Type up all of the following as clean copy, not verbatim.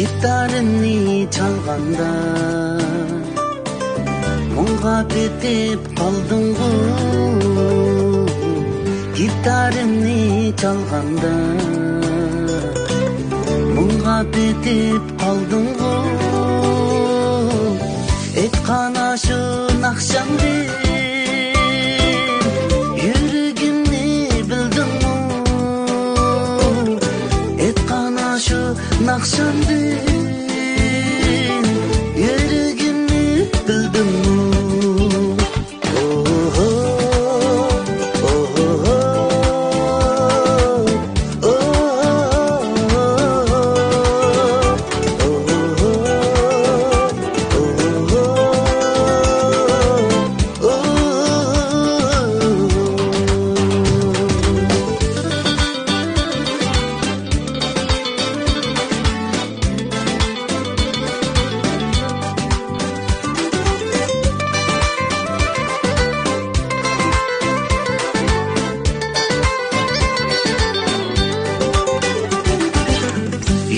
Gitarını çalganda Munga betip kaldın bu. Gitarını çalganda Munga betip kaldın bu. Etkana şu nakşamdı Yüreğimni bildin mi? Etkana şu nakşamdı Yüreğimni bildin mi?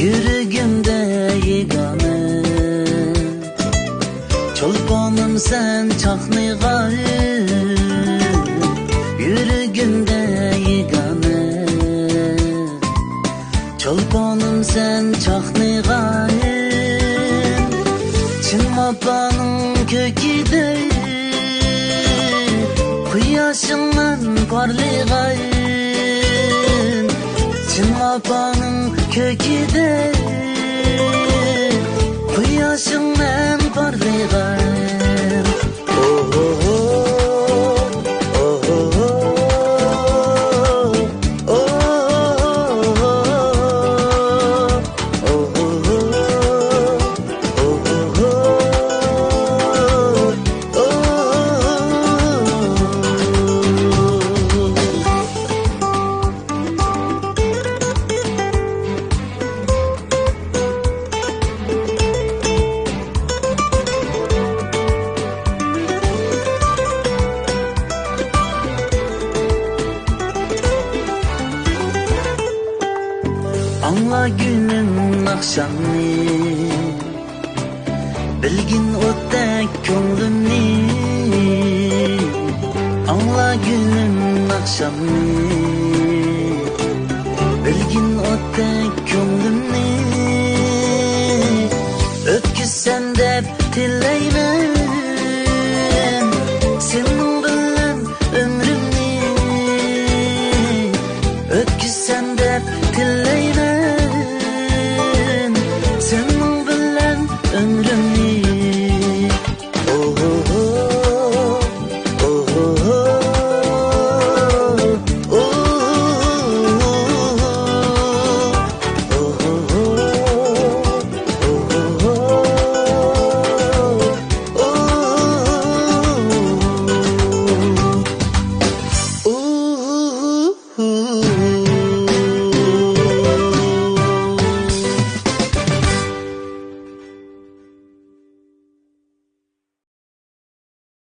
Yüreğimde yegane Çolpanım sen çakmıgan Yüreğimde yegane Çolpanım sen çakmıgan Çin mapanın kökide Kuyasından parlaygan Çin mapanın kökide Kuyasından parlaygan Anla günün akşamını Bilgin o'tdek ko'nglimni Anla günün akşamını Bilgin o'tdek ko'nglimni O'tkazsan deb tilayman